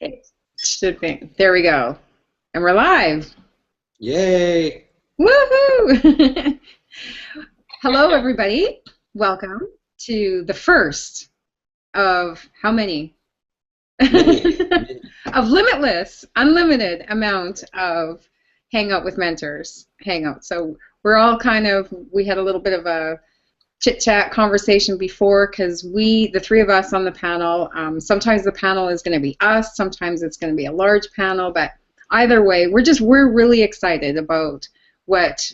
Okay, should be. There we go. And we're live. Yay! Woohoo! Hello, everybody. Welcome to the first of how many? Many, many. Of limitless, unlimited amount of Hangout with Mentors Hangout. So we're all we had a little bit of a chit chat conversation before because the three of us on the panel, sometimes the panel is going to be us, sometimes it's going to be a large panel, but either way, we're really excited about what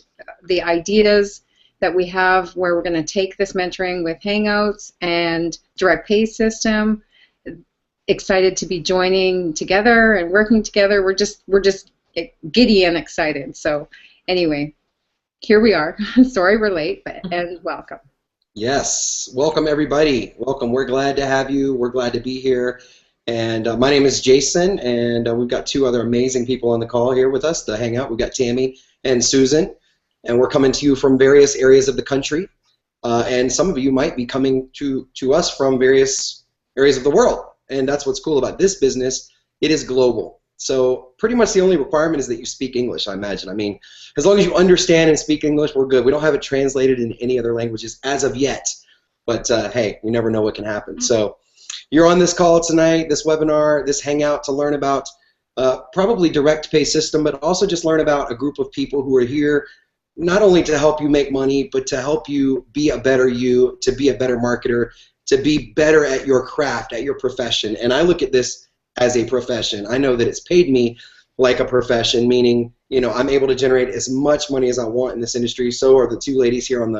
the ideas that we have, where we're going to take this mentoring with Hangouts and direct pay system. Excited to be joining together and working together. We're just giddy and excited. So anyway, here we are. Sorry we're late, and welcome. Yes, welcome everybody. Welcome. We're glad to have you. We're glad to be here. And my name is Jason, and we've got two other amazing people on the call here with us to hang out. We've got Tammy and Susan, and we're coming to you from various areas of the country. And some of you might be coming to us from various areas of the world. And that's what's cool about this business. It is global. So pretty much the only requirement is that you speak English, I imagine. I mean, as long as you understand and speak English, we're good. We don't have it translated in any other languages as of yet. But hey, you never know what can happen. So you're on this call tonight, this webinar, this hangout to learn about probably direct pay system, but also just learn about a group of people who are here not only to help you make money, but to help you be a better you, to be a better marketer, to be better at your craft, at your profession. And I look at this as a profession. I know that it's paid me like a profession, meaning, you know, I'm able to generate as much money as I want in this industry. So are the two ladies here on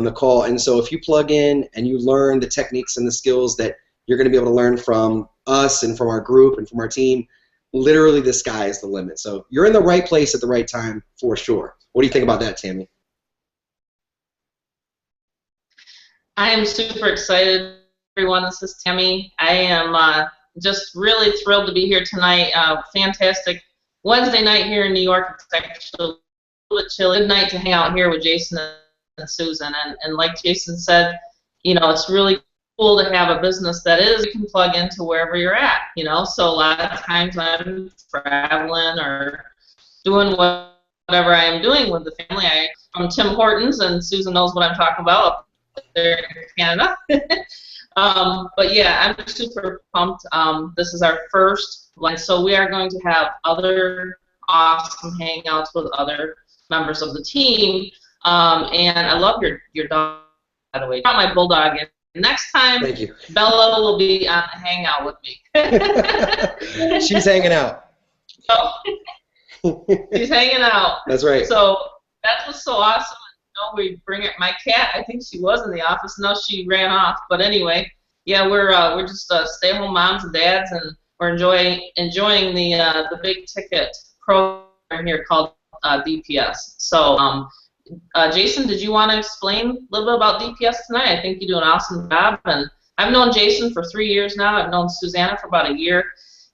the call. And so if you plug in and you learn the techniques and the skills that you're going to be able to learn from us and from our group and from our team, literally the sky is the limit. So you're in the right place at the right time for sure. What do you think about that, Tammy? I am super excited, everyone. This is Tammy. I am just really thrilled to be here tonight. Fantastic Wednesday night here in New York. It's actually a little bit chilly. Good night to hang out here with Jason and Susan. And like Jason said, you know, it's really cool to have a business that you can plug into wherever you're at, you know. So a lot of times I'm traveling or doing whatever I am doing with the family. I'm from Tim Hortons, and Susan knows what I'm talking about. There in Canada. But yeah, I'm super pumped. This is our first one, so we are going to have other awesome hangouts with other members of the team. And I love your dog, by the way. I brought my bulldog in. Next time, Thank you. Bella will be on the hangout with me. She's hanging out. She's hanging out. That's right. So that was so awesome. We bring it. My cat, I think she was in the office. No, she ran off. But anyway, yeah, we're just stay-at-home moms and dads, and we're enjoying the big ticket program here called DPS. So, Jason, did you want to explain a little bit about DPS tonight? I think you do an awesome job, and I've known Jason for 3 years now. I've known Susanna for about a year,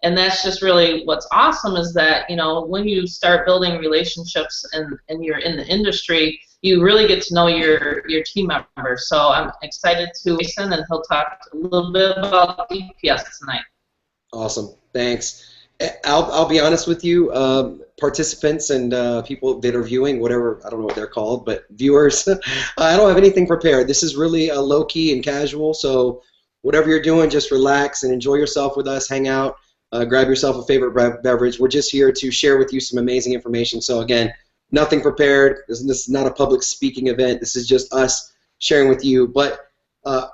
and that's just really what's awesome is that, you know, when you start building relationships and you're in the industry, you really get to know your team members. So I'm excited to listen, and he'll talk a little bit about DPS tonight. Awesome. Thanks. I'll be honest with you, participants and people that are viewing, whatever, I don't know what they're called, but viewers, I don't have anything prepared. This is really low-key and casual, so whatever you're doing, just relax and enjoy yourself with us, hang out, grab yourself a favorite beverage. We're just here to share with you some amazing information. So again, nothing prepared. This is not a public speaking event. This is just us sharing with you. But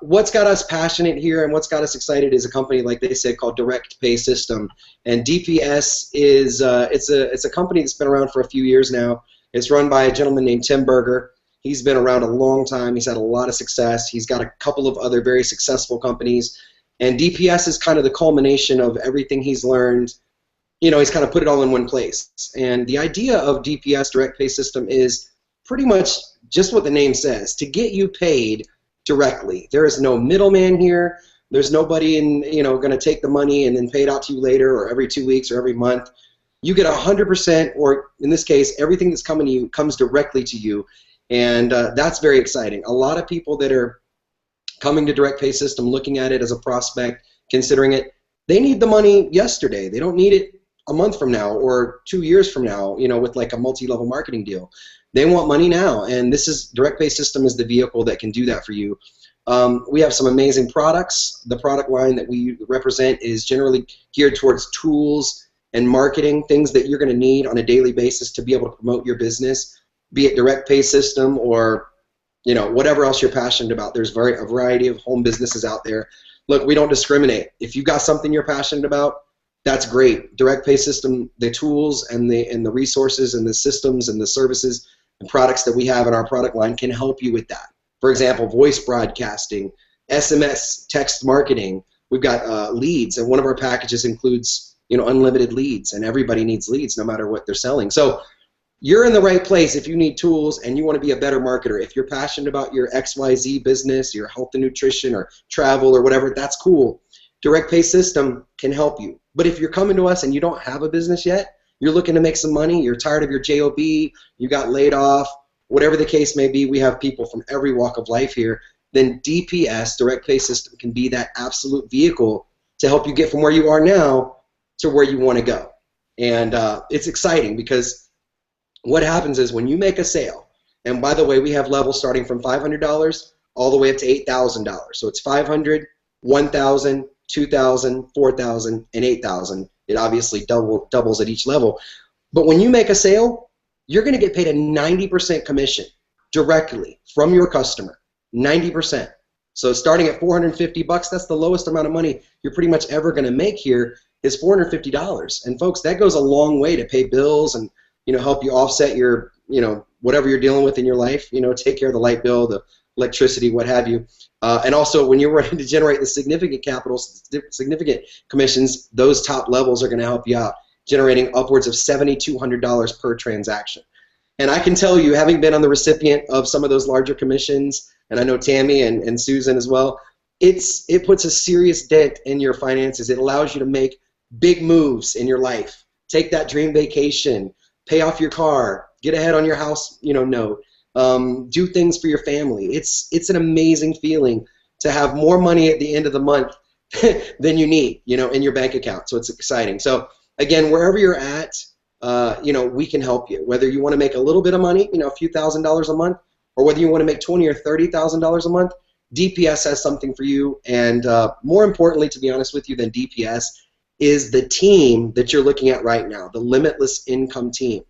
what's got us passionate here and what's got us excited is a company, like they said, called Direct Pay System. And DPS is it's a company that's been around for a few years now. It's run by a gentleman named Tim Berger. He's been around a long time. He's had a lot of success. He's got a couple of other very successful companies. And DPS is kind of the culmination of everything he's learned. You know, he's kind of put it all in one place. And the idea of DPS, Direct Pay System, is pretty much just what the name says, to get you paid directly. There is no middleman here. There's nobody going to take the money and then pay it out to you later or every 2 weeks or every month. You get 100%, or in this case, everything that's coming to you comes directly to you. And that's very exciting. A lot of people that are coming to Direct Pay System, looking at it as a prospect, considering it, They need the money yesterday. They don't need it a month from now or 2 years from now, with like a multi-level marketing deal. They want money now, and this is Direct Pay System is the vehicle that can do that for you. We have some amazing products. The product line that we represent is generally geared towards tools and marketing, things that you're going to need on a daily basis to be able to promote your business, be it Direct Pay System or whatever else you're passionate about. There's a variety of home businesses out there. Look, we don't discriminate. If you've got something you're passionate about, that's great. Direct Pay System, the tools and the resources and the systems and the services and products that we have in our product line can help you with that. For example, voice broadcasting, SMS, text marketing. We've got leads, and one of our packages includes unlimited leads, and everybody needs leads no matter what they're selling. So you're in the right place if you need tools and you want to be a better marketer. If you're passionate about your XYZ business, your health and nutrition or travel or whatever, that's cool. Direct Pay System can help you. But if you're coming to us and you don't have a business yet, you're looking to make some money, you're tired of your JOB, you got laid off, whatever the case may be, we have people from every walk of life here, then DPS, Direct Pay System, can be that absolute vehicle to help you get from where you are now to where you want to go. And it's exciting because what happens is when you make a sale, and by the way, we have levels starting from $500 all the way up to $8,000. So it's $500, $1,000, $2,000, $4,000, and $8,000. It obviously doubles at each level. But when you make a sale, you're going to get paid a 90% commission directly from your customer, 90%. So starting at $450, that's the lowest amount of money you're pretty much ever going to make here is $450. And folks, that goes a long way to pay bills and help you offset your, whatever you're dealing with in your life, take care of the light bill, the electricity, what have you. And also when you're ready to generate the significant capital, significant commissions, those top levels are going to help you out, generating upwards of $7,200 per transaction. And I can tell you, having been on the recipient of some of those larger commissions, and I know Tammy and Susan as well, it puts a serious dent in your finances. It allows you to make big moves in your life. Take that dream vacation, pay off your car, get ahead on your house, note, do things for your family. It's an amazing feeling to have more money at the end of the month than you need, in your bank account. So it's exciting. So again, wherever you're at, we can help you. Whether you want to make a little bit of money, a few $1,000s a month, or whether you want to make $20,000 or $30,000 a month, DPS has something for you. And more importantly, to be honest with you, than DPS is the team that you're looking at right now, the Limitless Income team.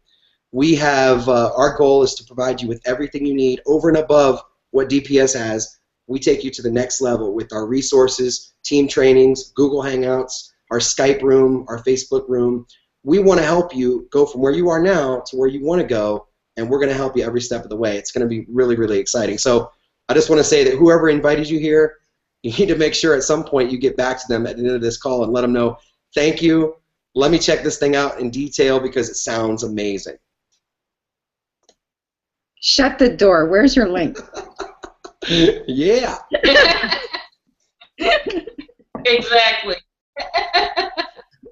We have, our goal is to provide you with everything you need over and above what DPS has. We take you to the next level with our resources, team trainings, Google Hangouts, our Skype room, our Facebook room. We want to help you go from where you are now to where you want to go, and we're going to help you every step of the way. It's going to be really, really exciting. So I just want to say that whoever invited you here, you need to make sure at some point you get back to them at the end of this call and let them know, thank you, let me check this thing out in detail because it sounds amazing. Shut the door. Where's your link? Yeah. Exactly.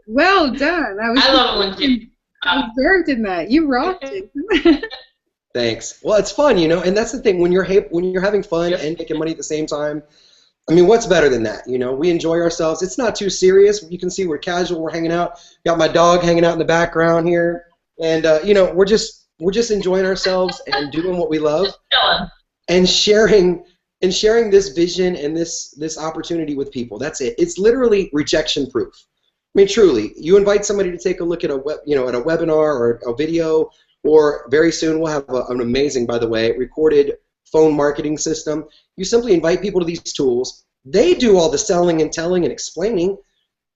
Well done. I love it when you observed in that. You rocked it. Thanks. Well, it's fun, and that's the thing. When you're having fun and making money at the same time, I mean, what's better than that? We enjoy ourselves. It's not too serious. You can see we're casual. We're hanging out. Got my dog hanging out in the background here, and we're just enjoying ourselves and doing what we love, and sharing this vision and this opportunity with people. That's it. It's literally rejection proof. I mean, truly, you invite somebody to take a look at a webinar or a video, or very soon we'll have an amazing, by the way, recorded phone marketing system. You simply invite people to these tools. They do all the selling and telling and explaining,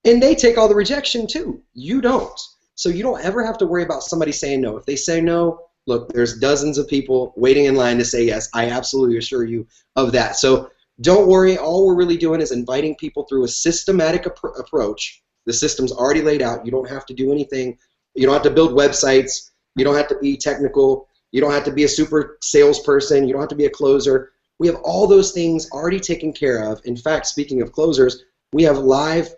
and they take all the rejection too. You don't. So you don't ever have to worry about somebody saying no. If they say no, look, there's dozens of people waiting in line to say yes. I absolutely assure you of that. So don't worry. All we're really doing is inviting people through a systematic approach. The system's already laid out. You don't have to do anything. You don't have to build websites. You don't have to be technical. You don't have to be a super salesperson. You don't have to be a closer. We have all those things already taken care of. In fact, speaking of closers, we have live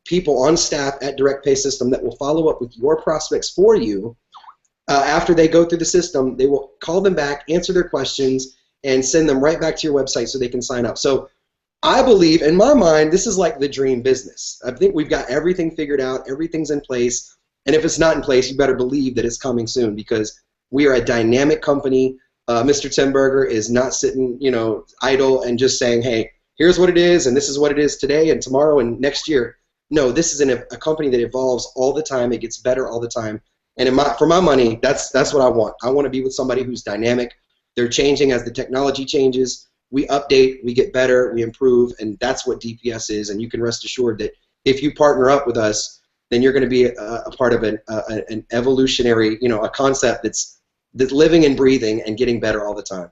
people on staff at Direct Pay System that will follow up with your prospects for you. After they go through the system, they will call them back, answer their questions, and send them right back to your website so they can sign up. So I believe, in my mind, this is like the dream business. I think we've got everything figured out, everything's in place, and if it's not in place, you better believe that it's coming soon because we are a dynamic company. Mr. Tim Berger is not sitting, idle and just saying, hey, here's what it is, and this is what it is today and tomorrow and next year. No, this is a company that evolves all the time. It gets better all the time. And for my money, that's what I want. I want to be with somebody who's dynamic. They're changing as the technology changes. We update, we get better, we improve, and that's what DPS is. And you can rest assured that if you partner up with us, then you're going to be a part of an evolutionary, a concept that's living and breathing and getting better all the time.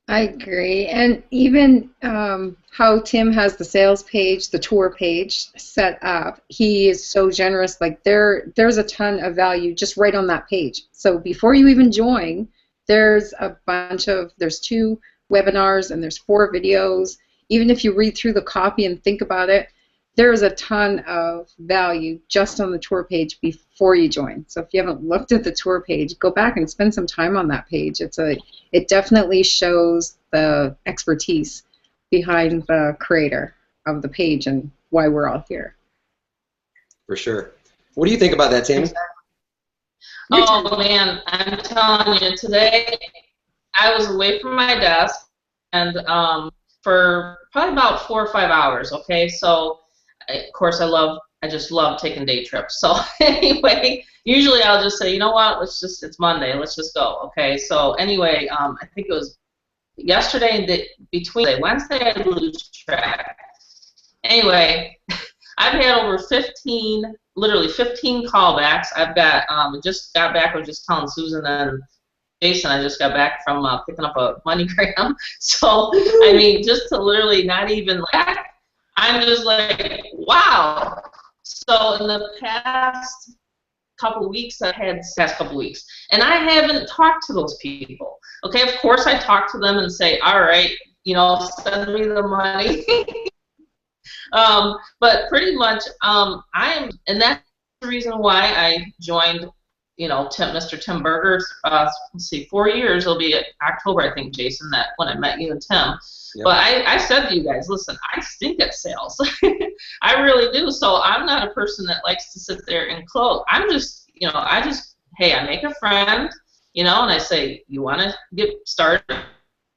I agree, and even how Tim has the sales page, the tour page set up, he is so generous. Like there's a ton of value just right on that page. So before you even join, there's 2 webinars and there's 4 videos. Even if you read through the copy and think about it, there's a ton of value just on the tour page before you join. So if you haven't looked at the tour page, go back and spend some time on that page. It definitely shows the expertise behind the creator of the page and why we're all here. For sure. What do you think about that, Tammy? Oh man, I'm telling you, today I was away from my desk and for probably about 4 or 5 hours. Okay, so of course I just love taking day trips. So anyway, usually I'll just say, you know what, it's Monday, let's just go. Okay, so anyway, I think it was yesterday and between Wednesday I lose track. Anyway, I've had over 15, literally 15 callbacks. I've got, just got back, I was just telling Susan and Jason, I just got back from picking up a MoneyGram. So, I mean, just to literally not even laugh, I'm just like, wow. So in the past couple weeks, and I haven't talked to those people. Okay, of course I talk to them and say, all right, send me the money. But pretty much, and that's the reason why I joined, Mr. Tim Berger's, let's see, 4 years, it'll be October, I think, Jason, that when I met you and Tim. Yep. But I said to you guys, listen, I stink at sales. I really do. So I'm not a person that likes to sit there and close. I'm just, hey, I make a friend, and I say, you want to get started?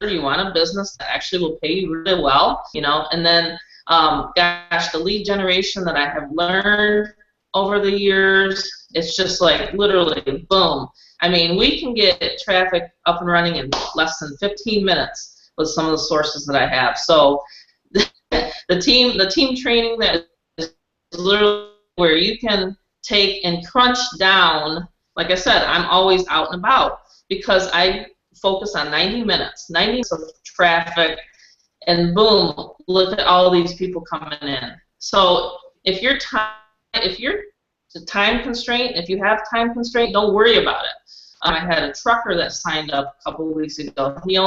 You want a business that actually will pay you really well, and then, gosh, the lead generation that I have learned over the years, it's just like literally boom. I mean, we can get traffic up and running in less than 15 minutes with some of the sources that I have. So the team training that is literally where you can take and crunch down. Like I said, I'm always out and about because I focus on 90 minutes of traffic, and boom, look at all these people coming in. So if you're time constraint, if you have time constraint, don't worry about it. I had a trucker that signed up a couple of weeks ago. He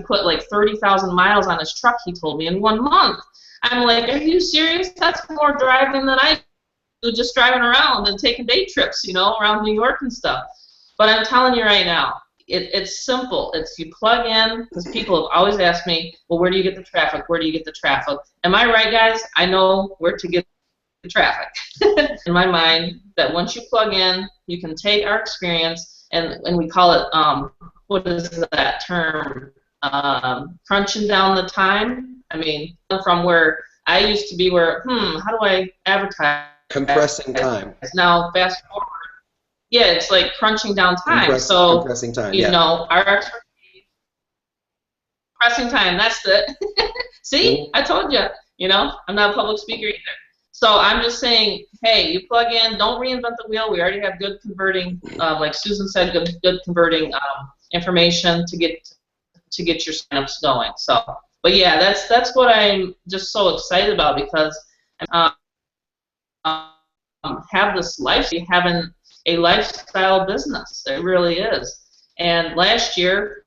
put like 30,000 miles on his truck, he told me, in 1 month. I'm like, are you serious? That's more driving than I do, just driving around and taking day trips, around New York and stuff. But I'm telling you right now, it's simple. It's you plug in, because people have always asked me, well, where do you get the traffic? Where do you get the traffic? Am I right, guys? I know where to get the traffic. In my mind, that once you plug in, you can take our experience, and we call it, what is that term? Crunching down the time. I mean, from where I used to be how do I advertise? Compressing time. Now, fast forward. Yeah, it's like crunching down time. Compressing time. Our expertise. Compressing time. That's it. See, I told you. I'm not a public speaker either. So I'm just saying, hey, you plug in. Don't reinvent the wheel. We already have good converting, like Susan said, good converting information to get your signups going. So, but yeah, that's what I'm just so excited about, because have this life, having a lifestyle business. It really is. And last year,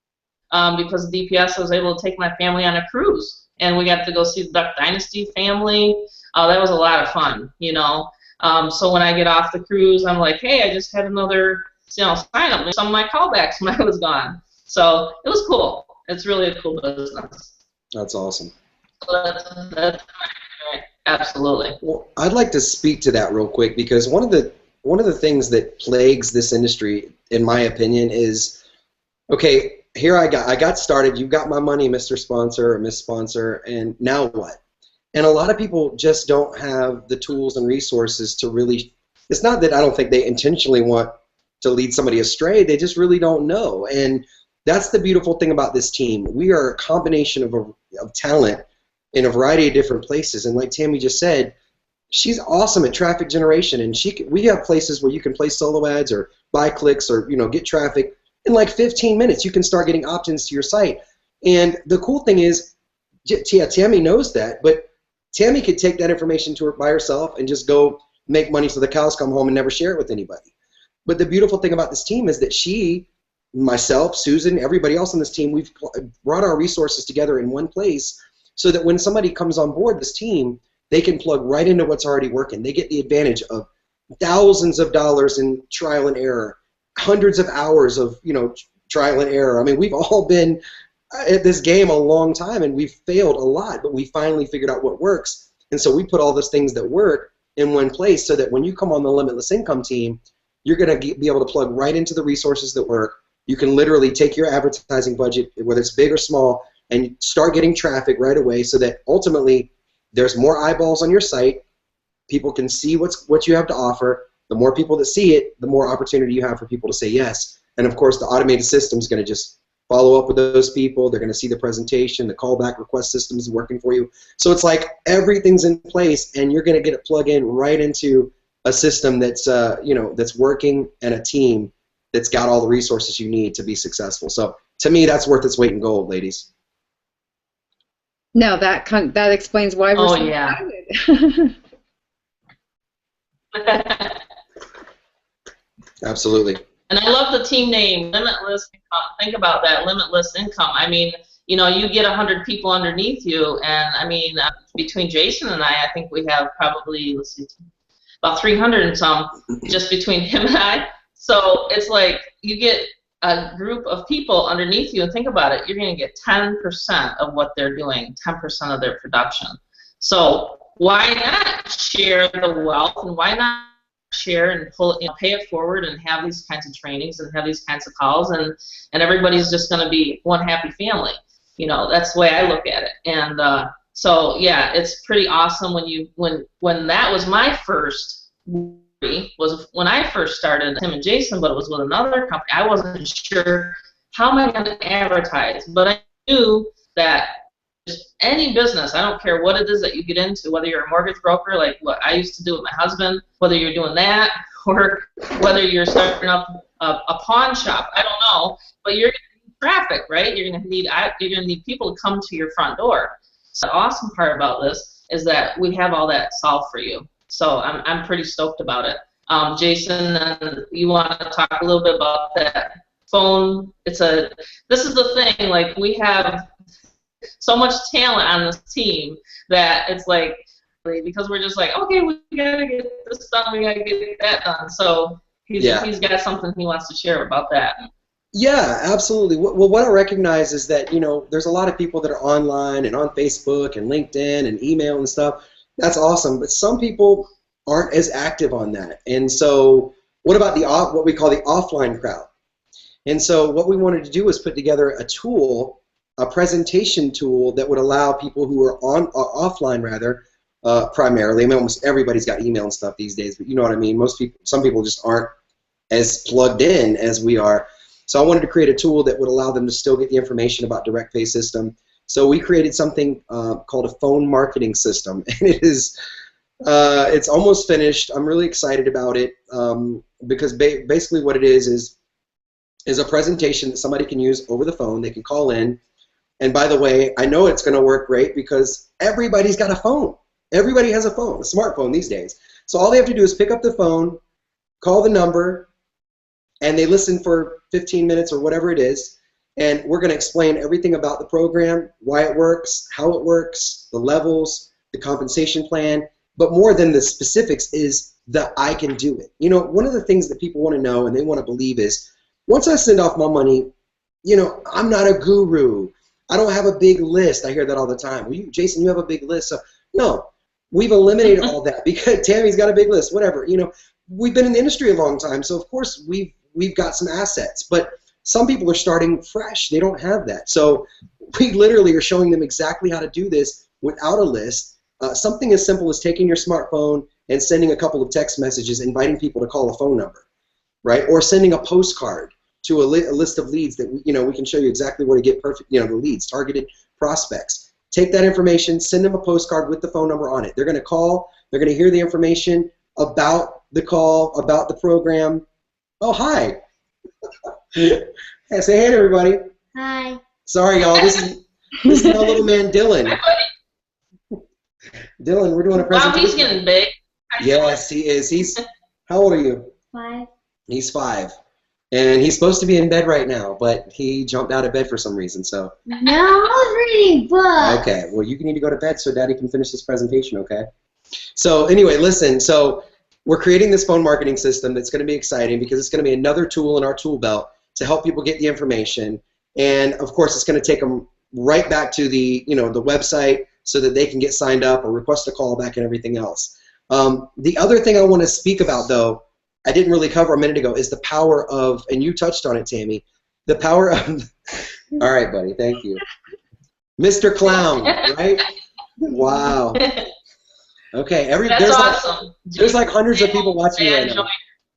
because of DPS, I was able to take my family on a cruise, and we got to go see the Duck Dynasty family. That was a lot of fun, So when I get off the cruise, I'm like, hey, I just had another, sign up. Some of my callbacks when I was gone. So it was cool. It's really a cool business. That's awesome. That's right. Absolutely. Well, I'd like to speak to that real quick because one of the things that plagues this industry, in my opinion, is okay. Here I got started. You got my money, Mr. Sponsor or Miss Sponsor, and now what? And a lot of people just don't have the tools and resources to really. It's not that I don't think they intentionally want to lead somebody astray. They just really don't know. And that's the beautiful thing about this team. We are a combination of talent in a variety of different places. And like Tammy just said, she's awesome at traffic generation. And we have places where you can place solo ads or buy clicks or get traffic in like 15 minutes. You can start getting opt-ins to your site. And the cool thing is, yeah, Tammy knows that, but Tammy could take that information to her by herself and just go make money so the cows come home and never share it with anybody. But the beautiful thing about this team is that myself, Susan, everybody else on this team, we've brought our resources together in one place so that when somebody comes on board this team, they can plug right into what's already working. They get the advantage of thousands of dollars in trial and error, hundreds of hours of trial and error. I mean, we've all been at this game a long time, and we've failed a lot, but we finally figured out what works. And so we put all those things that work in one place so that when you come on the Limitless Income team, you're going to be able to plug right into the resources that work. You can literally take your advertising budget, whether it's big or small, and start getting traffic right away so that ultimately there's more eyeballs on your site. People can see what you have to offer. The more people that see it, the more opportunity you have for people to say yes. And of course, the automated system is going to just follow up with those people. They're going to see the presentation, the callback request system is working for you. So it's like everything's in place, and you're going to get it plug in right into a system that's that's working, and a team that's got all the resources you need to be successful. So to me, that's worth its weight in gold, ladies. No, that explains why we're so excited. Absolutely. And I love the team name, Limitless Income. Think about that, Limitless Income. I mean, you get 100 people underneath you, and I mean, between Jason and I think we have probably, let's see, about 300 and some just between him and I. So it's like you get a group of people underneath you, and think about it, you're going to get 10% of what they're doing, 10% of their production. So why not share the wealth, and why not share and pay it forward and have these kinds of trainings and have these kinds of calls, and everybody's just going to be one happy family. That's the way I look at it. And so yeah, it's pretty awesome when that was my first worry, was when I first started Tim and Jason, but it was with another company. I wasn't sure how am I going to advertise, but I knew that any business, I don't care what it is that you get into, whether you're a mortgage broker like what I used to do with my husband, whether you're doing that, or whether you're starting up a pawn shop, I don't know, but you're going to need traffic, right? You're going to need people to come to your front door. So the awesome part about this is that we have all that solved for you. So I'm pretty stoked about it. Jason, you want to talk a little bit about that phone? This is the thing, like we have so much talent on this team that it's like, because we're just like, okay, we gotta get this done, we gotta get that done. So he's got something he wants to share about that. Yeah, absolutely. Well, what I recognize is that there's a lot of people that are online and on Facebook and LinkedIn and email and stuff. That's awesome, but some people aren't as active on that. And so what about what we call the offline crowd? And so what we wanted to do was put together a tool, a presentation tool that would allow people who are offline rather, primarily. I mean, almost everybody's got email and stuff these days, but you know what I mean. Some people just aren't as plugged in as we are. So I wanted to create a tool that would allow them to still get the information about direct pay system. So we created something called a phone marketing system, and it's almost finished. I'm really excited about it because basically what it is a presentation that somebody can use over the phone. They can call in. And by the way, I know it's going to work great because everybody's got a phone. Everybody has a phone, a smartphone these days. So all they have to do is pick up the phone, call the number, and they listen for 15 minutes or whatever it is. And we're going to explain everything about the program, why it works, how it works, the levels, the compensation plan. But more than the specifics is the I can do it. One of the things that people want to know and they want to believe is once I send off my money, I'm not a guru. I don't have a big list. I hear that all the time. Well, Jason, you have a big list. So, no, we've eliminated all that because Tammy's got a big list, whatever. You know, we've been in the industry a long time, so of course we've got some assets. But some people are starting fresh. They don't have that. So we literally are showing them exactly how to do this without a list. Something as simple as taking your smartphone and sending a couple of text messages inviting people to call a phone number, right? Or sending a postcard to a list of leads that we can show you exactly where to get perfect, the leads, targeted prospects. Take that information, send them a postcard with the phone number on it. They're going to call, they're going to hear the information about the call, about the program. Oh, hi. Hey, say hey to everybody. Hi. Sorry, y'all. This is our little man, Dylan. Dylan, we're doing a presentation. Wow, he's getting big. Yes, he is. How old are you? 5. He's 5. And he's supposed to be in bed right now, but he jumped out of bed for some reason, so. No, I was reading books. Okay, well, you need to go to bed so Daddy can finish this presentation, okay? So anyway, listen, so we're creating this phone marketing system that's going to be exciting because it's going to be another tool in our tool belt to help people get the information. And, of course, it's going to take them right back to the website so that they can get signed up or request a call back and everything else. The other thing I want to speak about, though, I didn't really cover a minute ago, is the power of, and you touched on it, Tammy, the power of, all right, buddy, thank you. Mr. Clown, right? Wow. Okay, That's awesome. There's like hundreds of people watching right now.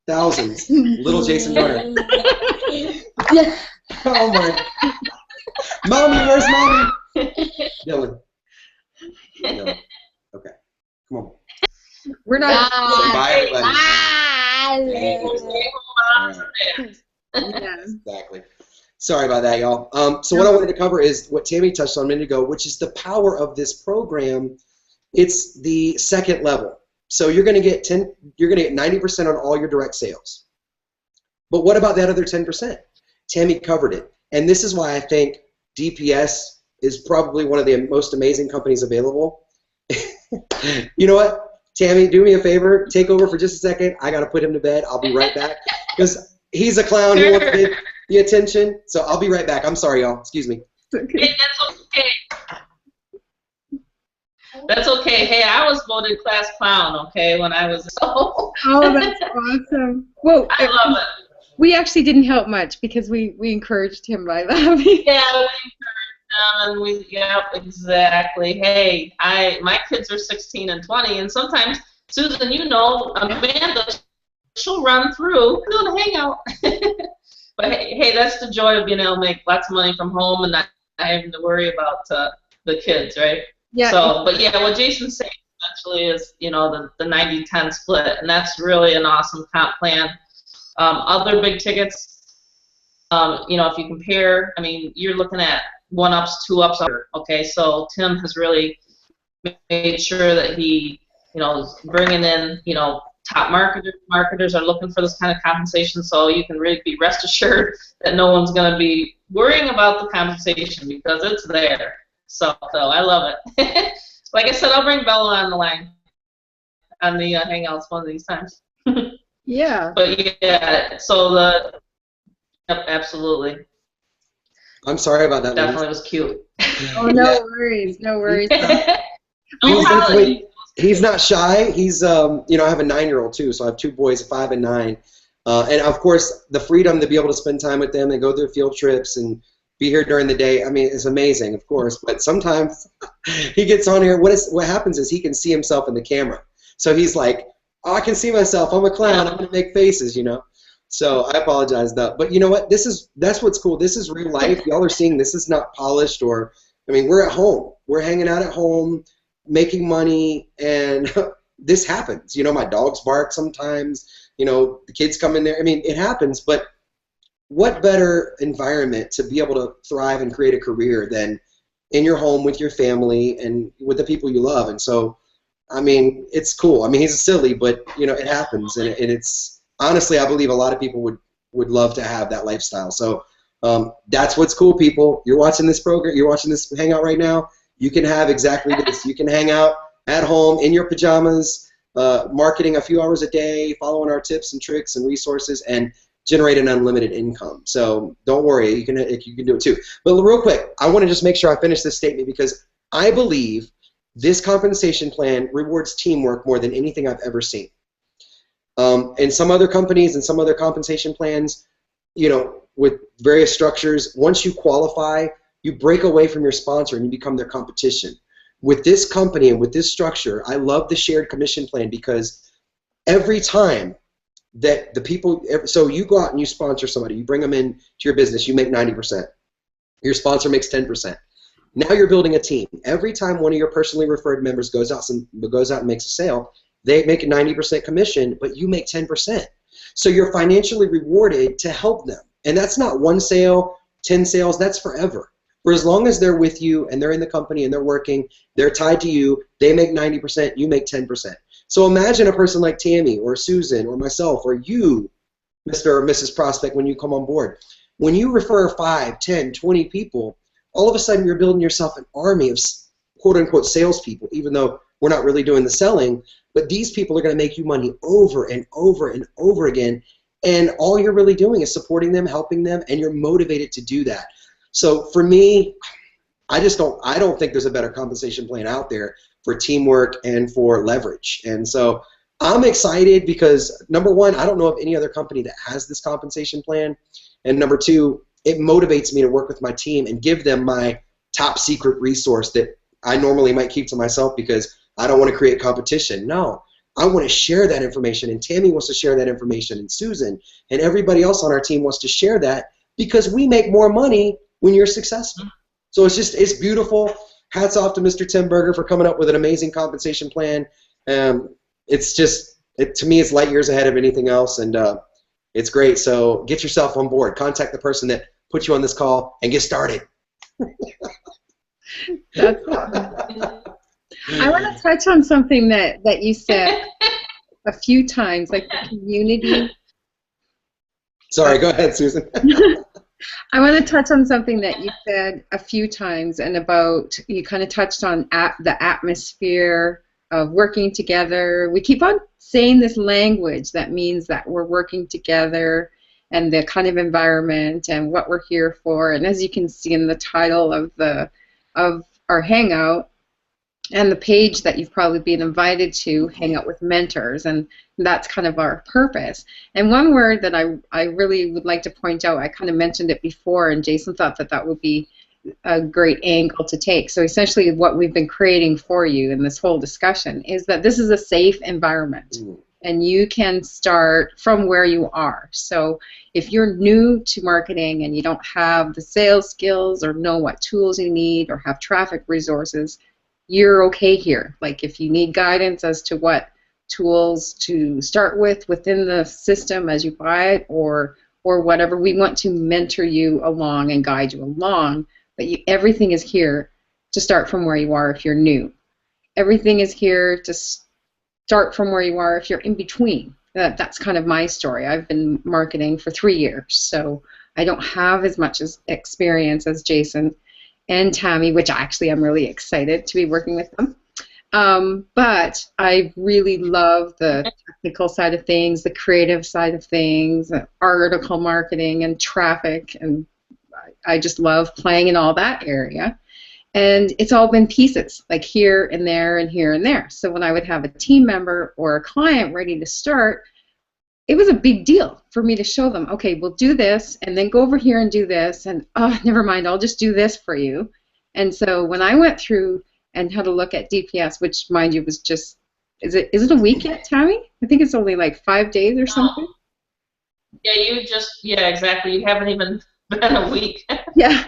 Thousands. Little Jason Runner. Oh my. Mommy, where's Mommy? Dylan. No. Okay, come on. We're not. Bye, everybody. Yeah. Exactly. Sorry about that, y'all. So what I wanted to cover is what Tammy touched on a minute ago, which is the power of this program. It's the second level. So you're going to get 90% on all your direct sales. But what about that other 10%? Tammy covered it. And this is why I think DPS is probably one of the most amazing companies available. You know what? Tammy, do me a favor. Take over for just a second. I got to put him to bed. I'll be right back. Because he's a clown. He wants the attention. So I'll be right back. I'm sorry, y'all. Excuse me. That's okay. That's okay. Hey, I was voted class clown, okay, when I was Oh, that's awesome. Well, I love it. we actually didn't help much because we encouraged him by that. Yeah, we encouraged them, and yep, exactly. Hey, my kids are 16 and 20, and sometimes, Susan, Amanda, she'll run through, doing a hangout. But hey, that's the joy of being able to make lots of money from home and not having to worry about the kids, right? Yeah. So, but yeah, what Jason's saying essentially is, the 90-10 split, and that's really an awesome comp plan. Other big tickets, if you compare, you're looking at 1-ups, 2-ups. Okay, so Tim has really made sure that he, is bringing in, top marketers. Marketers are looking for this kind of compensation, so you can really be rest assured that no one's going to be worrying about the compensation because it's there. So I love it. Like I said, I'll bring Bella on the line on the Hangouts one of these times. Yeah. But yeah, so yep, absolutely. I'm sorry about that. Definitely was cute. Oh, no worries. No worries. He's not shy. He's, I have a 9-year-old too, so I have 2 boys, 5 and 9. And of course, the freedom to be able to spend time with them and go through field trips and be here during the day, it's amazing, of course. But sometimes he gets on here. What happens is he can see himself in the camera. So he's like, oh, I can see myself. I'm a clown. I'm going to make faces, So I apologize, though. But you know what? That's what's cool. This is real life. Y'all are seeing this is not polished or, we're at home. We're hanging out at home, making money, and this happens. My dogs bark sometimes. The kids come in there. It happens, but what better environment to be able to thrive and create a career than in your home with your family and with the people you love? And so, it's cool. He's silly, but, it happens. And it's, honestly, I believe a lot of people would love to have that lifestyle. So that's what's cool, people. You're watching this program, you're watching this Hangout right now. You can have exactly this. You can hang out at home in your pajamas, marketing a few hours a day, following our tips and tricks and resources, and generate an unlimited income. So don't worry, you can do it too. But real quick, I want to just make sure I finish this statement because I believe this compensation plan rewards teamwork more than anything I've ever seen. In some other companies and some other compensation plans, you know, with various structures, once you qualify, you break away from your sponsor and you become their competition. With this company and with this structure, I love the shared commission plan because every time that the people, so you go out and you sponsor somebody, you bring them in to your business, you make 90%. Your sponsor makes 10%. Now you're building a team. Every time one of your personally referred members goes out and makes a sale, they make a 90% commission, but you make 10%. So you're financially rewarded to help them. And that's not one sale, 10 sales, that's forever. For as long as they're with you and they're in the company and they're working, they're tied to you, they make 90%, you make 10%. So imagine a person like Tammy or Susan or myself or you, Mr. or Mrs. Prospect, when you come on board. When you refer 5, 10, 20 people, all of a sudden you're building yourself an army of quote-unquote salespeople, even though we're not really doing the selling, but these people are going to make you money over and over and over again, and all you're really doing is supporting them, helping them, and you're motivated to do that. So for me, I don't think there's a better compensation plan out there for teamwork and for leverage. And so I'm excited because, number one, I don't know of any other company that has this compensation plan, and number two, it motivates me to work with my team and give them my top secret resource that I normally might keep to myself because I don't want to create competition. No, I want to share that information, and Tammy wants to share that information, and Susan, and everybody else on our team wants to share that because we make more money when you're successful. So it's beautiful. Hats off to Mr. Tim Berger for coming up with an amazing compensation plan. It's just, to me, it's light years ahead of anything else, and it's great. So get yourself on board. Contact the person that put you on this call and get started. That's awesome. I want to touch on something that you said a few times, like the community. Sorry, go ahead, Susan. I want to touch on something that you said a few times, and about, you kind of touched on the atmosphere of working together. We keep on saying this language that means that we're working together, and the kind of environment and what we're here for. And as you can see in the title of our Hangout, and the page that you've probably been invited to, Hangout with Mentors, and that's kind of our purpose. And one word that I really would like to point out, I kind of mentioned it before, and Jason thought that would be a great angle to take. So essentially what we've been creating for you in this whole discussion is that this is a safe environment. And you can start from where you are. So if you're new to marketing and you don't have the sales skills or know what tools you need or have traffic resources, you're okay here. Like if you need guidance as to what tools to start with within the system as you buy it, or whatever, we want to mentor you along and guide you along. But everything is here to start from where you are if you're new. Everything is here to start from where you are if you're in between. That's kind of my story. I've been marketing for 3 years, so I don't have as much experience as Jason and Tammy, which actually I'm really excited to be working with them. But I really love the technical side of things, the creative side of things, article marketing and traffic, and I just love playing in all that area. And it's all been pieces, like here and there and here and there. So when I would have a team member or a client ready to start, it was a big deal for me to show them, okay, we'll do this, and then go over here and do this, and oh, never mind, I'll just do this for you. And so when I went through and had a look at DPS, which, mind you, was just, is it a week yet, Tammy? I think it's only like 5 days or something. Yeah, exactly. You haven't even been a week. Yeah.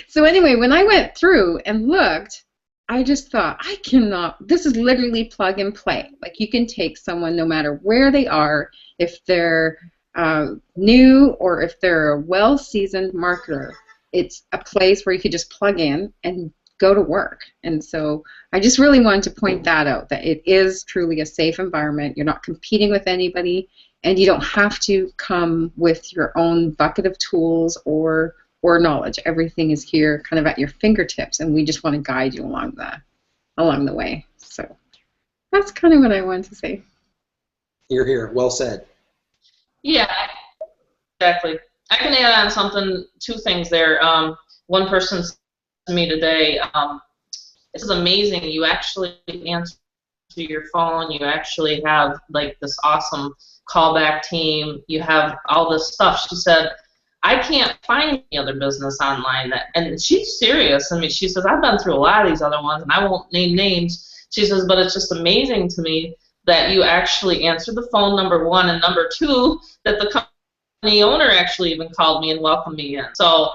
So anyway, when I went through and looked, I just thought, I cannot, this is literally plug and play. Like you can take someone no matter where they are, if they're new or if they're a well-seasoned marketer. It's a place where you could just plug in and go to work. And so I just really wanted to point that out, that it is truly a safe environment. You're not competing with anybody, and you don't have to come with your own bucket of tools or knowledge. Everything is here kind of at your fingertips, and we just want to guide you along the way. So that's kind of what I wanted to say. You're here. Well said. Yeah. Exactly. I can add on something, two things there. One person said to me today, this is amazing. You actually answer your phone. You actually have like this awesome callback team. You have all this stuff. She said, I can't find any other business online that, and she's serious. I mean, she says, I've been through a lot of these other ones, and I won't name names. She says, but it's just amazing to me that you actually answered the phone, number one, and number two, that the company owner actually even called me and welcomed me in. So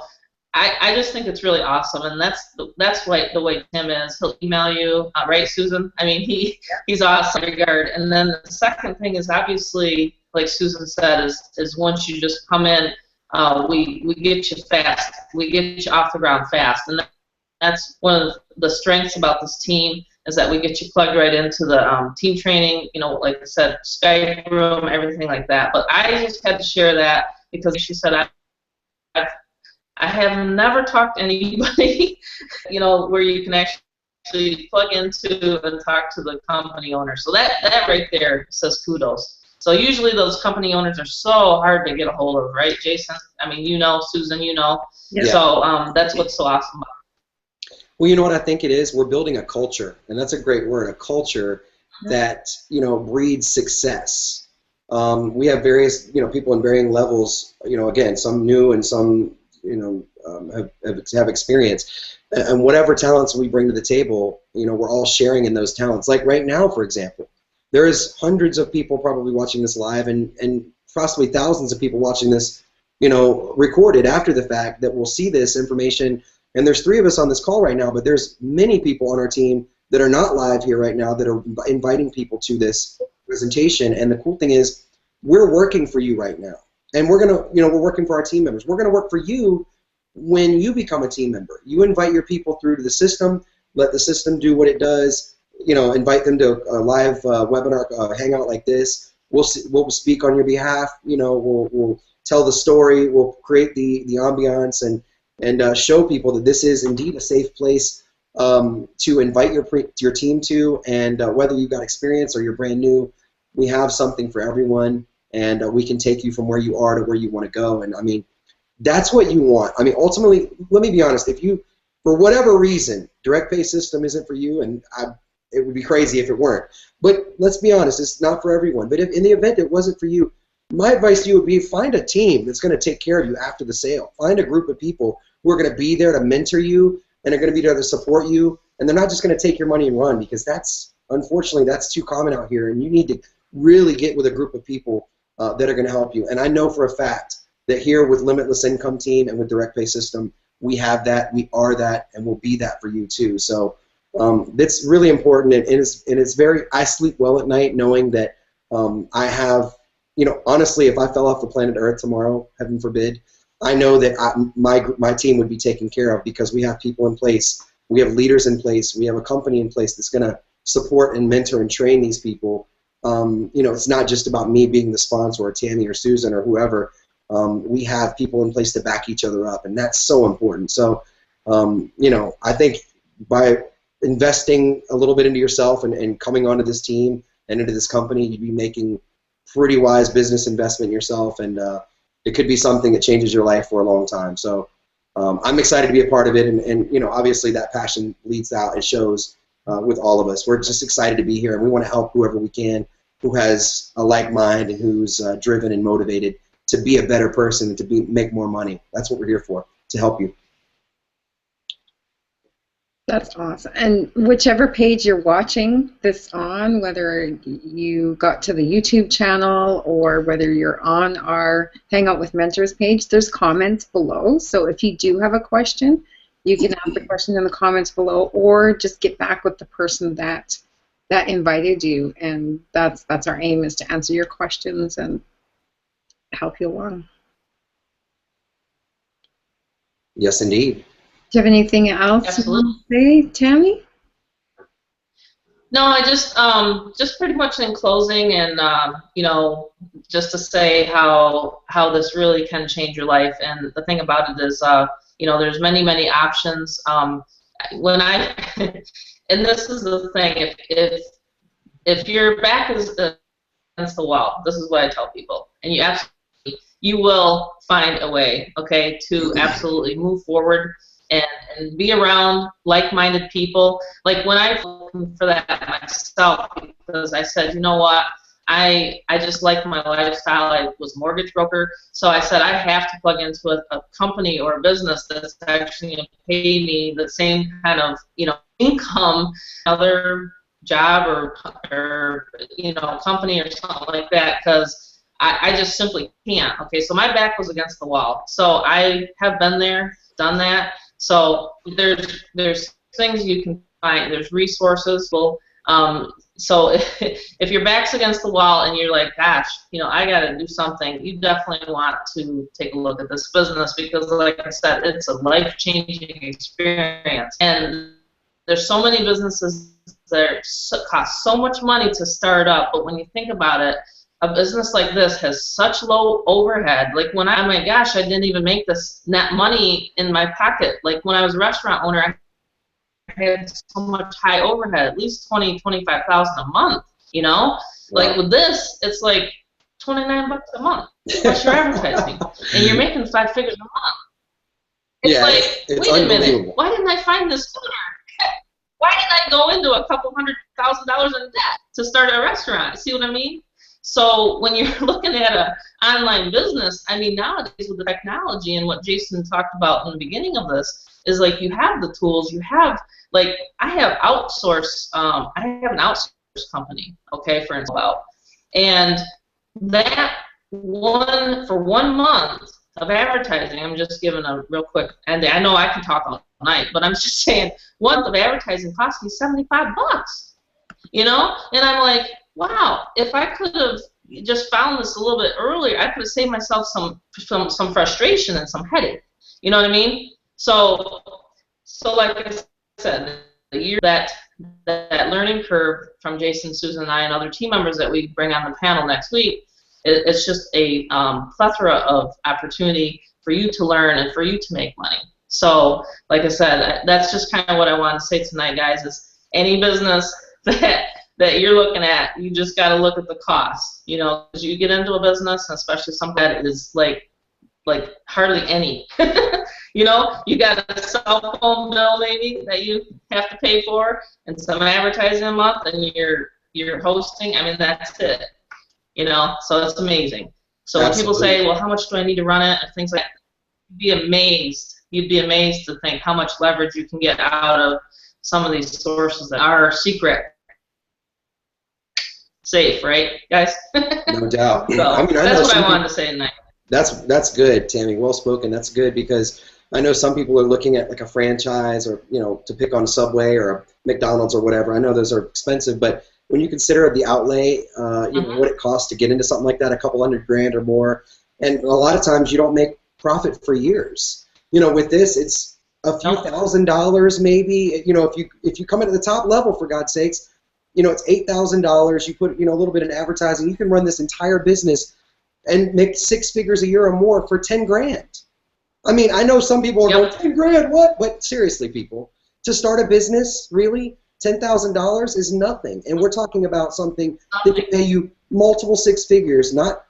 I just think it's really awesome, and that's why the way Tim is. He'll email you, right, Susan? I mean, he's awesome in that regard. And then the second thing is obviously, like Susan said, is once you just come in, we get you fast. We get you off the ground fast, and that's one of the strengths about this team is that we get you plugged right into the team training. You know, like I said, Skype room, everything like that. But I just had to share that because she said I have never talked to anybody, you know, where you can actually plug into and talk to the company owner. So that right there says kudos. So usually those company owners are so hard to get a hold of, right, Jason? I mean, you know, Susan, you know. Yeah. So that's what's so awesome about it. Well, you know what I think it is? We're building a culture, and that's a great word, a culture that, you know, breeds success. We have various, you know, people in varying levels, you know, again, some new and some, you know, have experience. And whatever talents we bring to the table, you know, we're all sharing in those talents. Like right now, for example, there is hundreds of people probably watching this live and possibly thousands of people watching this, you know, recorded after the fact that will see this information. And there's 3 of us on this call right now, but there's many people on our team that are not live here right now that are inviting people to this presentation. And the cool thing is we're working for you right now. And we're going to, you know, we're working for our team members. We're going to work for you when you become a team member. You invite your people through to the system, let the system do what it does, you know, invite them to a live webinar, hangout like this. We'll speak on your behalf, you know, we'll tell the story, we'll create the ambiance and show people that this is indeed a safe place to invite your team to, and whether you've got experience or you're brand new, we have something for everyone. And we can take you from where you are to where you want to go. And I mean, that's what you want. I mean, ultimately, let me be honest. If you, for whatever reason, direct pay system isn't for you, and it would be crazy if it weren't. But let's be honest, it's not for everyone. But if in the event it wasn't for you, my advice to you would be find a team that's going to take care of you after the sale. Find a group of people who are going to be there to mentor you and are going to be there to support you. And they're not just going to take your money and run, because that's, unfortunately, that's too common out here. And you need to really get with a group of people that are going to help you. And I know for a fact that here with Limitless Income Team and with Direct Pay System, we have that, we are that, and we'll be that for you too. So that's really important, and it's very, I sleep well at night knowing that I have, you know, honestly, if I fell off the planet Earth tomorrow, heaven forbid, I know that my team would be taken care of because we have people in place, we have leaders in place, we have a company in place that's going to support and mentor and train these people. You know, it's not just about me being the sponsor or Tammy or Susan or whoever. We have people in place to back each other up, and that's so important. So, you know, I think by investing a little bit into yourself and coming onto this team and into this company, you'd be making pretty wise business investment in yourself, and it could be something that changes your life for a long time. So I'm excited to be a part of it, and you know, obviously that passion leads out. It shows with all of us. We're just excited to be here, and we want to help whoever we can who has a like mind and who's driven and motivated to be a better person and to make more money. That's what we're here for, to help you. That's awesome. And whichever page you're watching this on, whether you got to the YouTube channel or whether you're on our Hangout with Mentors page, there's comments below. So if you do have a question, you can ask the question in the comments below, or just get back with the person that invited you. And that's our aim, is to answer your questions and help you along. Yes, indeed. Do you have anything else Absolutely. you want to say, Tammy? No, I just pretty much in closing, and you know, just to say how this really can change your life. And the thing about it is, you know, there's many options. When I and this is the thing, if your back is against the wall, this is what I tell people, and you absolutely, you will find a way, okay, to absolutely move forward and be around like-minded people. Like when I was looking for that myself, because I said, you know what, I just like my lifestyle. I was a mortgage broker, so I said I have to plug into a company or a business that's actually going to pay me the same kind of, you know, income, other job or you know, company or something like that, because I just simply can't. Okay, so my back was against the wall. So I have been there, done that. So there's things you can find. There's resources. Well, so if your back's against the wall and you're like, gosh, you know, I got to do something, you definitely want to take a look at this business, because, like I said, it's a life-changing experience. And there's so many businesses that cost so much money to start up, but when you think about it, a business like this has such low overhead. Like when oh my gosh, I didn't even make this net money in my pocket. Like when I was a restaurant owner, I had so much high overhead, at least $25,000 a month, you know? Wow. Like with this, it's like $29 a month plus your advertising, and you're making 5 figures a month. It's like, it's wait a minute, why didn't I find this sooner? Why did I go into a couple $100,000 in debt to start a restaurant? See what I mean? So when you're looking at an online business, I mean, nowadays with the technology and what Jason talked about in the beginning of this is like you have the tools, you have, like, I have an outsource company, okay, for instance, and that for 1 month of advertising, I'm just giving a real quick, and I know I can talk all night, but I'm just saying, 1 month of advertising cost me $75, you know, and I'm like, wow, if I could have just found this a little bit earlier, I could have saved myself some frustration and some headache. You know what I mean? So like I said, the year that learning curve from Jason, Susan, and I, and other team members that we bring on the panel next week, it's just a plethora of opportunity for you to learn and for you to make money. So, like I said, that's just kind of what I wanted to say tonight, guys, is any business that you're looking at, you just got to look at the cost. You know, as you get into a business, especially something that is like hardly any. You know, you got a cell phone bill maybe that you have to pay for, and some advertising a month, and you're hosting. I mean, that's it. You know, so it's amazing. So when people say, well, how much do I need to run it, and things like that, you'd be amazed. You'd be amazed to think how much leverage you can get out of some of these sources that are secret. Safe, right, guys? No doubt. So I mean, that's what I wanted to say tonight. That's good, Tammy. Well spoken. That's good, because I know some people are looking at like a franchise, or, you know, to pick on a Subway or a McDonald's or whatever. I know those are expensive, but when you consider the outlay, you know, what it costs to get into something like that, a couple $100,000 or more, and a lot of times you don't make profit for years. You know, with this, it's a few $1,000s maybe. You know, if you come in at the top level, for God's sakes, you know, it's $8,000. You put, you know, a little bit in advertising. You can run this entire business and make 6 figures a year or more for $10,000. I mean, I know some people are going, $10,000, what? But seriously, people, to start a business, really, $10,000 is nothing. And we're talking about something that can pay you multiple 6 figures, not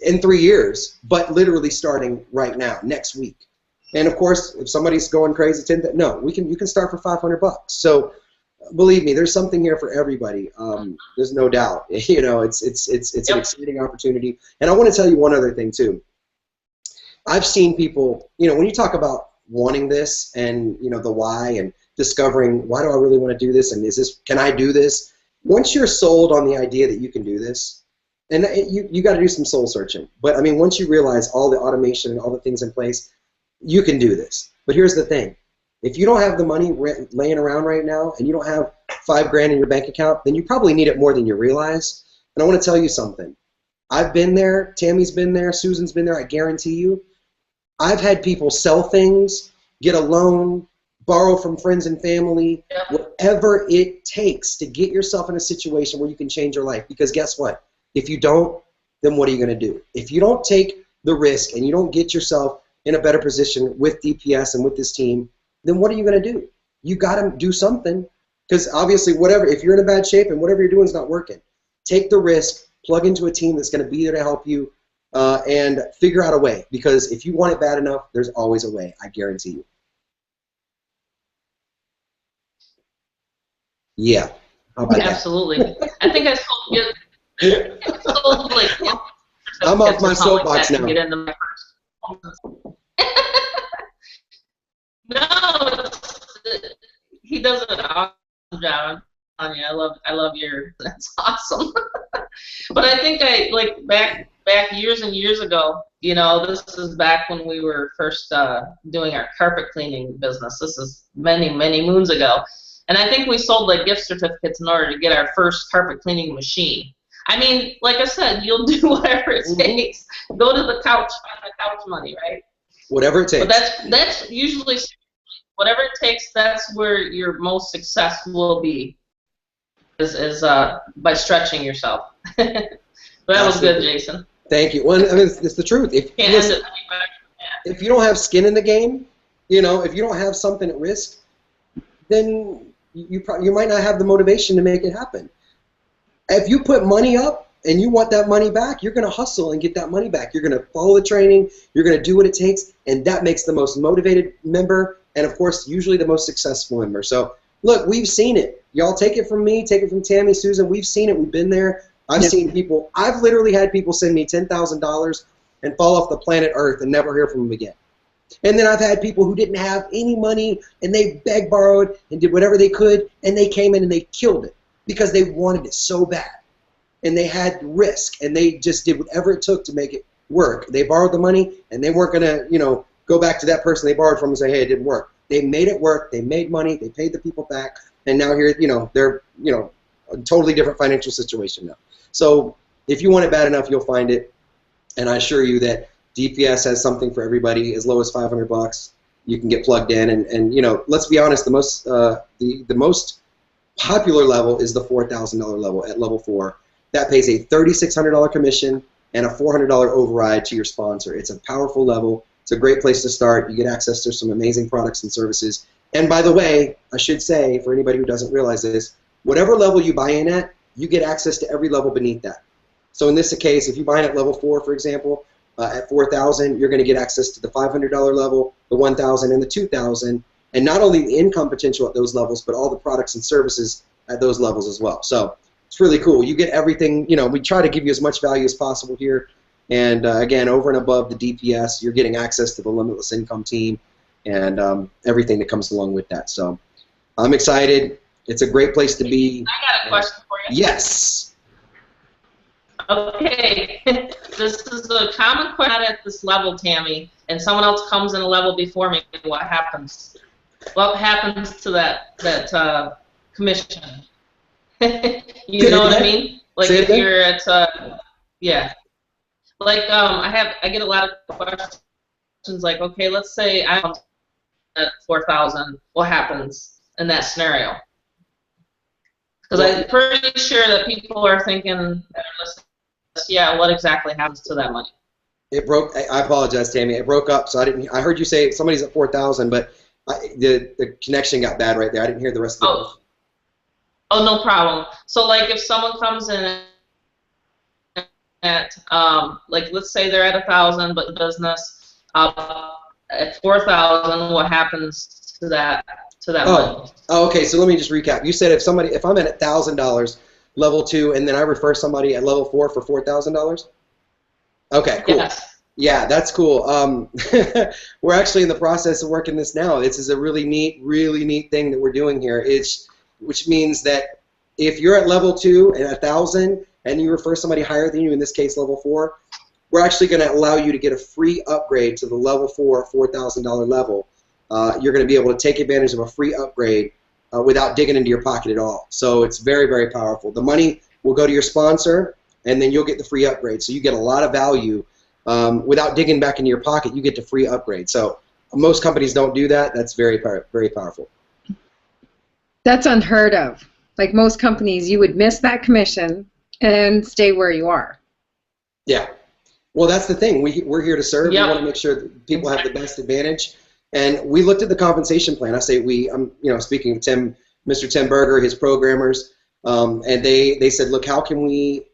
in 3 years, but literally starting right now, next week. And of course, if somebody's going crazy, you can start for $500. So believe me, there's something here for everybody. There's no doubt. You know, it's an exciting opportunity. And I want to tell you one other thing too. I've seen people, you know, when you talk about wanting this and, you know, the why and discovering, why do I really want to do this, and can I do this? Once you're sold on the idea that you can do this, and you got to do some soul searching. But I mean, once you realize all the automation and all the things in place, you can do this. But here's the thing. If you don't have the money laying around right now, and you don't have $5,000 in your bank account, then you probably need it more than you realize. And I want to tell you something. I've been there. Tammy's been there. Susan's been there. I guarantee you. I've had people sell things, get a loan, borrow from friends and family, whatever it takes to get yourself in a situation where you can change your life. Because guess what? If you don't, then what are you going to do? If you don't take the risk and you don't get yourself in a better position with DPS and with this team, then what are you going to do? You got to do something, because obviously if you're in a bad shape and whatever you're doing is not working, take the risk, plug into a team that's going to be there to help you, and figure out a way, because if you want it bad enough, there's always a way. I guarantee you. Yeah. How about Absolutely. I think I sold like I'm off my soapbox now. Get into my no, he does an awesome job. Anya, I love your. That's awesome. But I think like back years and years ago. You know, this is back when we were first doing our carpet cleaning business. This is many moons ago, and I think we sold like gift certificates in order to get our first carpet cleaning machine. I mean, like I said, you'll do whatever it takes. Go to the couch, find the couch money, right? Whatever it takes. But that's usually whatever it takes. That's where your most success will be. Is by stretching yourself. That was good, Jason. Thank you. Well, I mean, it's the truth. If you don't have skin in the game, you know, if you don't have something at risk, then you might not have the motivation to make it happen. If you put money up and you want that money back, you're going to hustle and get that money back. You're going to follow the training. You're going to do what it takes, and that makes the most motivated member, and of course, usually the most successful member. So, look, we've seen it. Y'all take it from me, take it from Tammy, Susan. We've seen it. We've been there. I've seen people. I've literally had people send me $10,000 and fall off the planet Earth and never hear from them again. And then I've had people who didn't have any money, and they begged, borrowed, and did whatever they could, and they came in and they killed it because they wanted it so bad. And they had risk, and they just did whatever it took to make it work. They borrowed the money, and they weren't going to, you know, go back to that person they borrowed from and say, hey, it didn't work. They made it work. They made money. They paid the people back. And now here, you know, they're, you know, a totally different financial situation now. So if you want it bad enough, you'll find it. And I assure you that DPS has something for everybody. As low as $500, you can get plugged in. And you know, let's be honest, the most popular level is the $4,000 level at level 4. That pays a $3,600 commission and a $400 override to your sponsor. It's a powerful level. It's a great place to start. You get access to some amazing products and services. And by the way, I should say, for anybody who doesn't realize this, whatever level you buy in at, you get access to every level beneath that. So in this case, if you buy in at level 4, for example, at $4,000, you're going to get access to the $500 level, the $1,000, and the $2,000, and not only the income potential at those levels, but all the products and services at those levels as well. So it's really cool. You get everything. You know, we try to give you as much value as possible here. And again, over and above the DPS, you're getting access to the limitless income team and everything that comes along with that. So I'm excited. It's a great place to be. I got a question for you. Yes. Okay. This is a common question at this level, Tammy, and someone else comes in a level before me. What happens? What happens to that commission? You know what I mean? Like if you're at yeah. Like I get a lot of questions like, okay, let's say I'm at 4,000. What happens in that scenario? Because I'm pretty sure that people are thinking, yeah, what exactly happens to that money? It broke. I apologize, Tammy. It broke up, so I didn't. I heard you say somebody's at 4,000, but the connection got bad right there. I didn't hear the rest of it. Oh, no problem. So, like, if someone comes in at, like, let's say they're at 1,000, but the business at 4,000, what happens to that money? Oh, okay. So let me just recap. You said if I'm at $1,000, level 2, and then I refer somebody at level 4 for $4,000. Okay, cool. Yes. Yeah, that's cool. We're actually in the process of working this now. This is a really neat thing that we're doing here. Which means that if you're at level 2 and 1,000, and you refer somebody higher than you, in this case level 4, we're actually going to allow you to get a free upgrade to the level 4 $4,000 level. You're going to be able to take advantage of a free upgrade without digging into your pocket at all. So it's very, very powerful. The money will go to your sponsor, and then you'll get the free upgrade. So you get a lot of value without digging back into your pocket. You get the free upgrade. So most companies don't do that. That's very, very powerful. That's unheard of. Like most companies, you would miss that commission and stay where you are. Yeah. Well, that's the thing. We're here to serve. Yep. We want to make sure that people have the best advantage. And we looked at the compensation plan. I say we. I'm speaking of Mr. Tim Berger, his programmers, and they said, look, how can we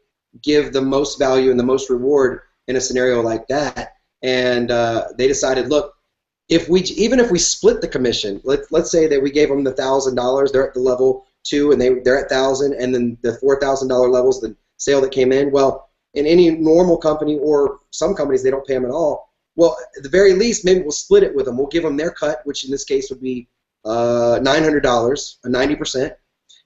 give the most value and the most reward in a scenario like that, and they decided, look, even if we split the commission, let's say that we gave them the $1,000, they're at the level 2 and they're at 1,000, and then the $4,000 levels, the sale that came in. Well, in any normal company, or some companies, they don't pay them at all. Well, at the very least, maybe we'll split it with them. We'll give them their cut, which in this case would be $900, a 90%,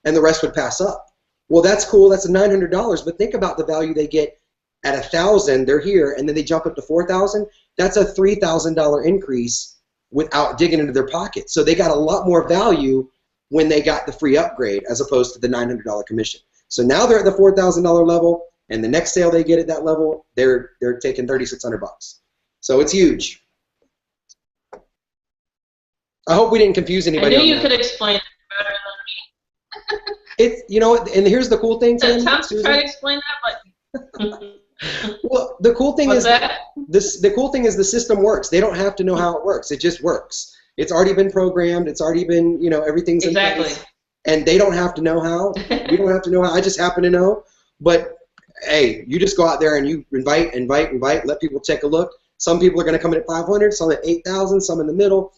and the rest would pass up. Well, that's cool. That's a $900, but think about the value they get at 1,000. They're here, and then they jump up to 4,000. That's a $3,000 increase without digging into their pocket. So they got a lot more value when they got the free upgrade as opposed to the $900 commission. So now they're at the $4,000 level, and the next sale they get at that level, they're taking $3,600. So it's huge. I hope we didn't confuse anybody. I knew you could explain it better than me. It's, you know, and here's the cool thing, Tim. Attempt to try to explain that, but well, the cool thing what's is that? the cool thing is the system works. They don't have to know how it works. It just works. It's already been programmed. It's already been, you know, everything's in place. And they don't have to know how. We don't have to know how. I just happen to know. But hey, you just go out there and you invite, let people take a look. Some people are going to come in at 500, some at 8,000, some in the middle.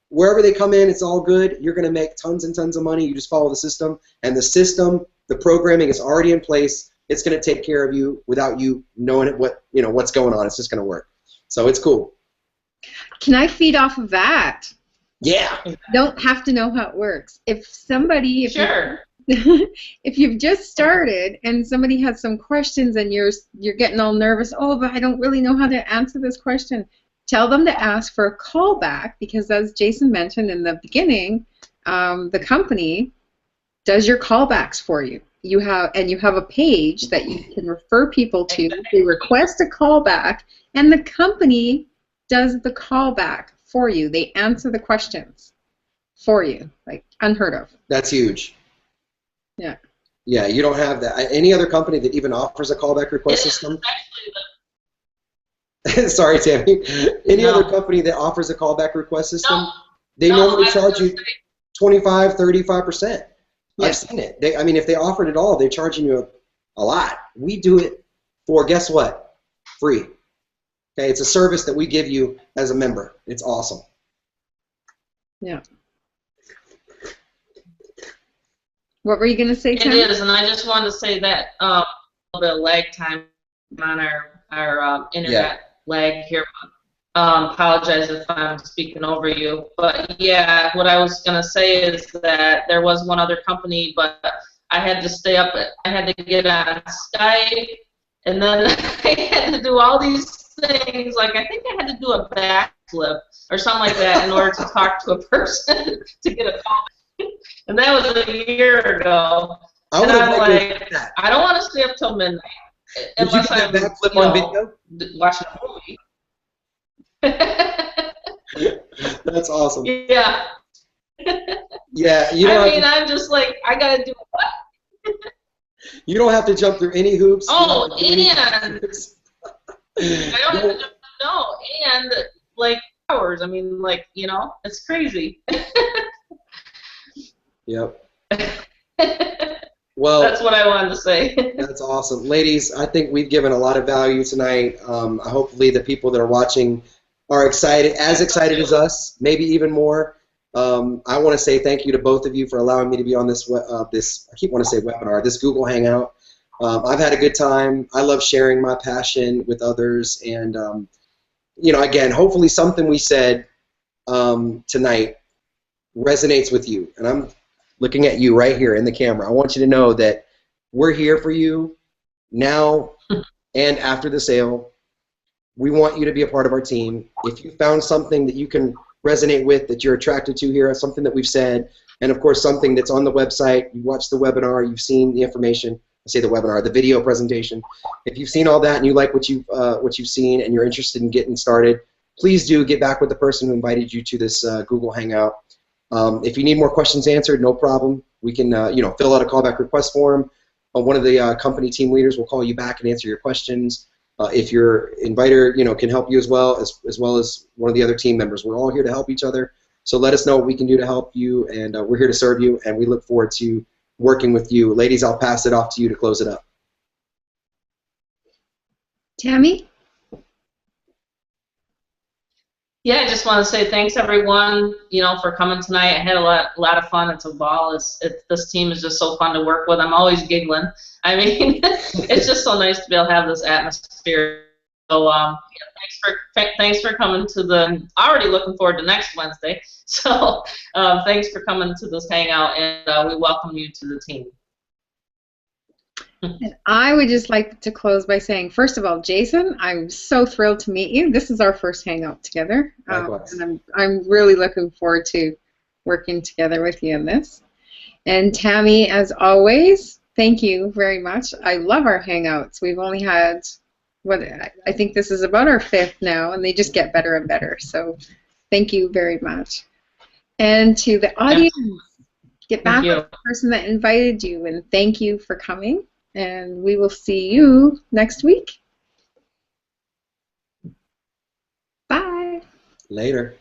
Wherever they come in, it's all good. You're going to make tons and tons of money. You just follow the system, and the system, the programming is already in place. It's going to take care of you without you knowing what's going on. It's just going to work. So it's cool. Can I feed off of that? Yeah. Don't have to know how it works. If somebody, Sure. if you've just started and somebody has some questions and you're getting all nervous, oh, but I don't really know how to answer this question, tell them to ask for a callback, because as Jason mentioned in the beginning, the company does your callbacks for you. You have a page that you can refer people to. They request a callback, and the company does the callback for you. They answer the questions for you, like unheard of. That's huge. Yeah. Yeah, you don't have that. Any other company that even offers a callback request system? Sorry, Tammy. Any other company that offers a callback request system, they normally charge you 25, 35%. Yeah. I've seen it. I mean, if they offered it all, they're charging you a lot. We do it for, guess what? Free. Okay, it's a service that we give you as a member. It's awesome. Yeah. What were you going to say, Tim? It is, and I just wanted to say that a little bit of lag time on our internet lag here. Apologize if I'm speaking over you, but yeah, what I was going to say is that there was one other company, but I had to stay up. I had to get on Skype, and then I had to do all these things. Like I think I had to do a backflip or something like that in order to talk to a person to get a call. And that was a year ago. And I'm like, I don't want to stay up till midnight unless I'm watching a movie. That's awesome. Yeah. Yeah. I'm just like, I gotta do what? You don't have to jump through any hoops. Oh, and I don't have to jump. No, and like hours. I mean, like, it's crazy. Yep. Well, that's what I wanted to say. That's awesome. Ladies, I think we've given a lot of value tonight. Hopefully the people that are watching are excited, as excited as us, maybe even more. I want to say thank you to both of you for allowing me to be on this, I keep wanting to say webinar, this Google Hangout. I've had a good time. I love sharing my passion with others. And, again, hopefully something we said tonight resonates with you. And I'm looking at you right here in the camera. I want you to know that we're here for you now and after the sale. We want you to be a part of our team. If you found something that you can resonate with, that you're attracted to here, something that we've said, and of course something that's on the website, you watched the webinar, you've seen the information, I say the webinar, the video presentation. If you've seen all that and you like what you've seen and you're interested in getting started, please do get back with the person who invited you to this Google Hangout. If you need more questions answered, no problem. We can, fill out a callback request form. One of the company team leaders will call you back and answer your questions. If your inviter, can help you as well as one of the other team members. We're all here to help each other. So let us know what we can do to help you, and we're here to serve you, and we look forward to working with you. Ladies, I'll pass it off to you to close it up. Tammy? Yeah, I just want to say thanks everyone, for coming tonight. I had a lot of fun. It's a ball. This team is just so fun to work with. I'm always giggling. I mean, it's just so nice to be able to have this atmosphere. So thanks for coming to the. Already looking forward to next Wednesday. So thanks for coming to this hangout, and we welcome you to the team. And I would just like to close by saying, first of all, Jason, I'm so thrilled to meet you. This is our first hangout together, and I'm really looking forward to working together with you in this. And Tammy, as always, thank you very much. I love our hangouts. We've only had, I think this is about our 5th now, and they just get better and better. So thank you very much. And to the audience, get back to the person that invited you, and thank you for coming. And we will see you next week. Bye. Later.